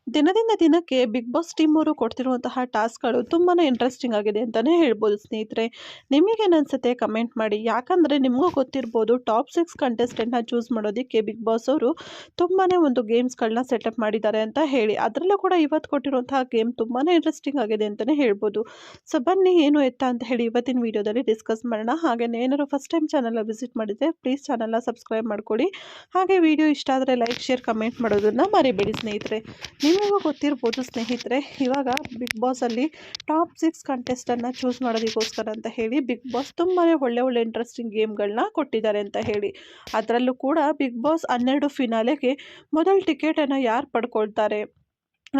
ದಿನದಿಂದ ದಿನಕ್ಕೆ big boss team ಅವರು ಕೊಡ್ತಿರುವಂತಹ ಟಾಸ್ಕ್ಗಳು ತುಂಬಾನೇ ಇಂಟ್ರೆಸ್ಟಿಂಗ್ ಆಗಿದೆ ಅಂತಾನೆ ಹೇಳ್ಬೋದು ಸ್ನೇಹಿತರೆ. ನಿಮಗೇನು ಅನ್ಸುತ್ತೆ ಕಮೆಂಟ್ ಮಾಡಿ. ಯಾಕಂದ್ರೆ ನಿಮಗೂ ಗೊತ್ತಿರ್ಬೋದು ಟಾಪ್ 6 ಕಂಟೆಸ್ಟೆಂಟ್ನ ಚೂಸ್ ಮಾಡೋದಕ್ಕೆ ಬಿಗ್ ಬಾಸ್ ಅವರು ತುಂಬಾನೇ ಒಂದು ಗೇಮ್ಸ್ಗಳನ್ನ ಸೆಟಪ್ ಮಾಡಿದ್ದಾರೆ ಅಂತ ಹೇಳಿ. ಅದರಲ್ಲೂ ಕೂಡ ಇವತ್ತು ಕೊಟ್ಟಿರುವಂತಹ ಗೇಮ್ ತುಂಬಾನೇ ಇಂಟ್ರೆಸ್ಟಿಂಗ್ ಆಗಿದೆ ಅಂತಾನೆ ಹೇಳ್ಬೋದು. ಸೊ ಬನ್ನಿ ಏನು ಎತ್ತ ಅಂತ ಹೇಳಿ ಇವತ್ತಿನ ವಿಡಿಯೋದಲ್ಲಿ ಡಿಸ್ಕಸ್ ಮಾಡೋಣ. ಹಾಗೆ ಏನಾದ್ರು ಫಸ್ಟ್ ಟೈಮ್ ಚಾನಲ್ ವಿಸಿಟ್ ಮಾಡಿದ್ರೆ ಪ್ಲೀಸ್ ಚಾನಲ್ನ ಸಬ್ಸ್ಕ್ರೈಬ್ ಮಾಡ್ಕೊಳ್ಳಿ. ಹಾಗೆ ವಿಡಿಯೋ ಇಷ್ಟ ಆದರೆ ಲೈಕ್ ಶೇರ್ ಕಮೆಂಟ್ ಮಾಡೋದನ್ನ ಮರಿಬೇಡಿ ಸ್ನೇಹಿತರೆ. ನಿಮಗೂ ಗೊತ್ತಿರ್ಬೋದು ಸ್ನೇಹಿತರೆ, ಇವಾಗ ಬಿಗ್ ಬಾಸಲ್ಲಿ ಟಾಪ್ 6 ಕಂಟೆಸ್ಟನ್ನು ಚೂಸ್ ಮಾಡೋದಕ್ಕೋಸ್ಕರ ಅಂತ ಹೇಳಿ ಬಿಗ್ ಬಾಸ್ ತುಂಬಾ ಒಳ್ಳೆ ಇಂಟ್ರೆಸ್ಟಿಂಗ್ ಗೇಮ್ಗಳನ್ನ ಕೊಟ್ಟಿದ್ದಾರೆ ಅಂತ ಹೇಳಿ. ಅದರಲ್ಲೂ ಕೂಡ ಬಿಗ್ ಬಾಸ್ 12 ಫಿನಾಲೆಗೆ ಮೊದಲ ಟಿಕೆಟನ್ನು ಯಾರು ಪಡ್ಕೊಳ್ತಾರೆ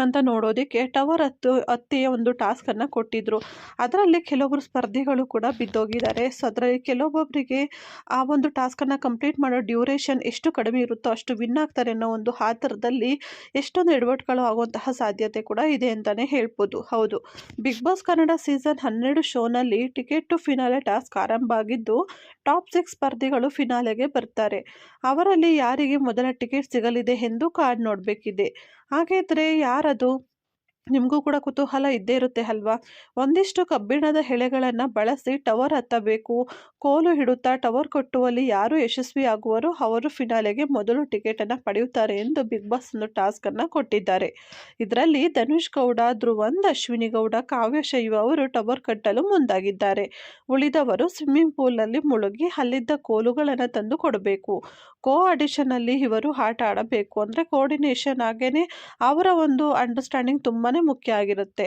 ಅಂತ ನೋಡೋದಕ್ಕೆ ಟವರ್ ಹತ್ತಿಯ ಒಂದು ಟಾಸ್ಕನ್ನು ಕೊಟ್ಟಿದ್ದರು. ಅದರಲ್ಲಿ ಕೆಲವೊಬ್ಬರು ಸ್ಪರ್ಧಿಗಳು ಕೂಡ ಬಿದ್ದೋಗಿದ್ದಾರೆ. ಸೊ ಅದರಲ್ಲಿ ಕೆಲವೊಬ್ಬರಿಗೆ ಆ ಒಂದು ಟಾಸ್ಕನ್ನು ಕಂಪ್ಲೀಟ್ ಮಾಡೋ ಡ್ಯೂರೇಷನ್ ಎಷ್ಟು ಕಡಿಮೆ ಇರುತ್ತೋ ಅಷ್ಟು ವಿನ್ ಆಗ್ತಾರೆ ಅನ್ನೋ ಒಂದು ಆತರದಲ್ಲಿ ಎಷ್ಟೊಂದು ಎಡವಟ್ಟುಗಳು ಆಗುವಂತಹ ಸಾಧ್ಯತೆ ಕೂಡ ಇದೆ ಅಂತಲೇ ಹೇಳ್ಬೋದು. ಹೌದು, ಬಿಗ್ ಬಾಸ್ ಕನ್ನಡ ಸೀಸನ್ 12 ಶೋನಲ್ಲಿ ಟಿಕೆಟ್ ಟು ಫಿನಾಲೆ ಟಾಸ್ಕ್ ಆರಂಭ ಆಗಿದ್ದು ಟಾಪ್ 6 ಸ್ಪರ್ಧಿಗಳು ಫಿನಾಲೆಗೆ ಬರ್ತಾರೆ. ಅವರಲ್ಲಿ ಯಾರಿಗೆ ಮೊದಲ ಟಿಕೆಟ್ ಸಿಗಲಿದೆ ಎಂದು ಕಾದು ನೋಡಬೇಕಿದೆ. ಹಾಗಿದ್ರೆ ಯಾರದು? ನಿಮಗೂ ಕೂಡ ಕುತೂಹಲ ಇದ್ದೇ ಇರುತ್ತೆ ಅಲ್ವಾ. ಒಂದಿಷ್ಟು ಕಬ್ಬಿಣದ ಎಳೆಗಳನ್ನು ಬಳಸಿ ಟವರ್ ಹತ್ತಬೇಕು. ಕೋಲು ಹಿಡುತ್ತಾ ಟವರ್ ಕಟ್ಟುವಲ್ಲಿ ಯಾರು ಯಶಸ್ವಿ ಆಗುವರೋ ಅವರು ಫಿನಾಲೆಗೆ ಮೊದಲು ಟಿಕೆಟನ್ನು ಪಡೆಯುತ್ತಾರೆ ಎಂದು ಬಿಗ್ ಬಾಸ್ ಒಂದು ಟಾಸ್ಕನ್ನು ಕೊಟ್ಟಿದ್ದಾರೆ. ಇದರಲ್ಲಿ ಧನುಷ್ ಗೌಡ, ಧ್ರುವಂತ್, ಅಶ್ವಿನಿ ಗೌಡ, ಕಾವ್ಯ ಶೈವ ಅವರು ಟವರ್ ಕಟ್ಟಲು ಮುಂದಾಗಿದ್ದಾರೆ. ಉಳಿದವರು ಸ್ವಿಮ್ಮಿಂಗ್ ಪೂಲ್ನಲ್ಲಿ ಮುಳುಗಿ ಅಲ್ಲಿದ್ದ ಕೋಲುಗಳನ್ನು ತಂದು ಕೊಡಬೇಕು. ಆಡಿಷನಲ್ಲಿ ಇವರು ಆಟ ಆಡಬೇಕು. ಅಂದರೆ ಕೋಆರ್ಡಿನೇಷನ್ ಹಾಗೇನೆ ಅವರ ಒಂದು ಅಂಡರ್ಸ್ಟ್ಯಾಂಡಿಂಗ್ ತುಂಬಾ ಮುಖ್ಯ ಆಗಿರುತ್ತೆ.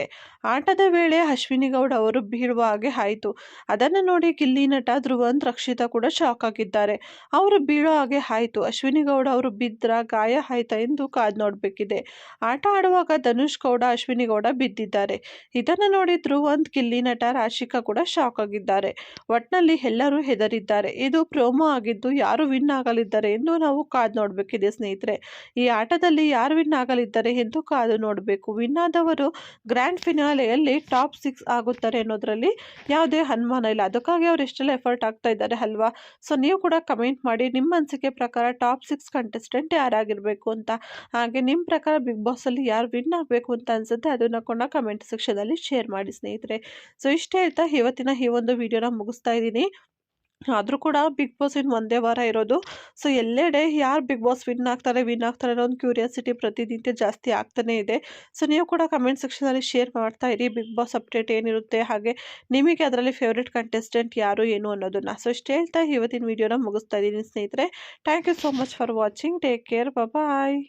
ಆಟದ ವೇಳೆ ಅಶ್ವಿನಿ ಗೌಡ ಅವರು ಬೀಳುವ ಹಾಗೆ ಆಯಿತು. ಅದನ್ನು ನೋಡಿ ಗಿಲ್ಲಿ ನಟ ಧ್ರುವಂತ್, ರಕ್ಷಿತಾ ಕೂಡ ಶಾಕ್ ಆಗಿದ್ದಾರೆ. ಅವರು ಬೀಳೋ ಹಾಗೆ ಆಯಿತು. ಅಶ್ವಿನಿ ಗೌಡ ಅವರು ಬಿದ್ರ ಗಾಯ ಆಯ್ತಾ ಎಂದು ಕಾದು ನೋಡಬೇಕಿದೆ. ಆಟ ಆಡುವಾಗ ಧನುಷ್ ಗೌಡ, ಅಶ್ವಿನಿ ಗೌಡ ಬಿದ್ದಿದ್ದಾರೆ. ಇದನ್ನು ನೋಡಿ ಧ್ರುವಂತ್, ಗಿಲ್ಲಿ ನಟ, ರಾಶಿಕಾ ಕೂಡ ಶಾಕ್ ಆಗಿದ್ದಾರೆ. ಒಟ್ನಲ್ಲಿ ಎಲ್ಲರೂ ಹೆದರಿದ್ದಾರೆ. ಇದು ಪ್ರೋಮೋ ಆಗಿದ್ದು ಯಾರು ವಿನ್ ಆಗಲಿದ್ದಾರೆ ಎಂದು ನಾವು ಕಾದು ನೋಡಬೇಕಿದೆ ಸ್ನೇಹಿತರೆ. ಈ ಆಟದಲ್ಲಿ ಯಾರು ವಿನ್ ಆಗಲಿದ್ದಾರೆ ಎಂದು ಕಾದು ನೋಡಬೇಕು. ವಿನ್ ಆದವರು ಗ್ರ್ಯಾಂಡ್ ಫಿನಾಲೆಯಲ್ಲಿ ಟಾಪ್ 6 ಆಗುತ್ತಾರೆ ಅನ್ನೋದ್ರಲ್ಲಿ ಯಾವುದೇ ಅನುಮಾನ ಇಲ್ಲ. ಅದಕ್ಕಾಗಿ ಅವ್ರು ಎಷ್ಟೆಲ್ಲ ಎಫರ್ಟ್ ಆಗ್ತಾ ಇದ್ದಾರೆ ಅಲ್ವಾ. ಸೊ ನೀವು ಕೂಡ ಕಮೆಂಟ್ ಮಾಡಿ ನಿಮ್ಮ ಅನಿಸಿಕೆ ಪ್ರಕಾರ ಟಾಪ್ 6 ಕಂಟೆಸ್ಟೆಂಟ್ ಯಾರಾಗಿರಬೇಕು ಅಂತ. ಹಾಗೆ ನಿಮ್ಮ ಪ್ರಕಾರ ಬಿಗ್ ಬಾಸ್ ಅಲ್ಲಿ ಯಾರು ವಿನ್ ಆಗಬೇಕು ಅಂತ ಅನ್ಸುತ್ತೆ ಅದನ್ನ ಕೂಡ ಕಮೆಂಟ್ ಸೆಕ್ಷನ್ ಅಲ್ಲಿ ಶೇರ್ ಮಾಡಿ ಸ್ನೇಹಿತರೆ. ಸೊ ಇಷ್ಟ ಹೇಳ್ತಾ ಇವತ್ತಿನ ಈ ಒಂದು ವಿಡಿಯೋನ ಮುಗಿಸ್ತಾ ಇದ್ದೀನಿ. ಆದರೂ ಕೂಡ ಬಿಗ್ ಬಾಸ್ ಇನ್ನು ಒಂದೇ ವಾರ ಇರೋದು. ಸೊ ಎಲ್ಲೆಡೆ ಯಾರು ಬಿಗ್ ಬಾಸ್ ವಿನ್ ಆಗ್ತಾರೆ ಅನ್ನೋ ಒಂದು ಕ್ಯೂರಿಯಾಸಿಟಿ ಪ್ರತಿನಿತ್ಯ ಜಾಸ್ತಿ ಆಗ್ತಾನೇ ಇದೆ. ಸೊ ನೀವು ಕೂಡ ಕಮೆಂಟ್ ಸೆಕ್ಷನಲ್ಲಿ ಶೇರ್ ಮಾಡ್ತಾ ಇರಿ ಬಿಗ್ ಬಾಸ್ ಅಪ್ಡೇಟ್ ಏನಿರುತ್ತೆ, ಹಾಗೆ ನಿಮಗೆ ಅದರಲ್ಲಿ ಫೇವ್ರೆಟ್ ಕಂಟೆಸ್ಟೆಂಟ್ ಯಾರು ಏನು ಅನ್ನೋದನ್ನು. ಸೊ ಇಷ್ಟು ಹೇಳ್ತಾ ಇವತ್ತಿನ ವಿಡಿಯೋನ ಮುಗಿಸ್ತಾ ಇದ್ದೀನಿ ಸ್ನೇಹಿತರೆ. Thank you so much for watching. Take care. Bye.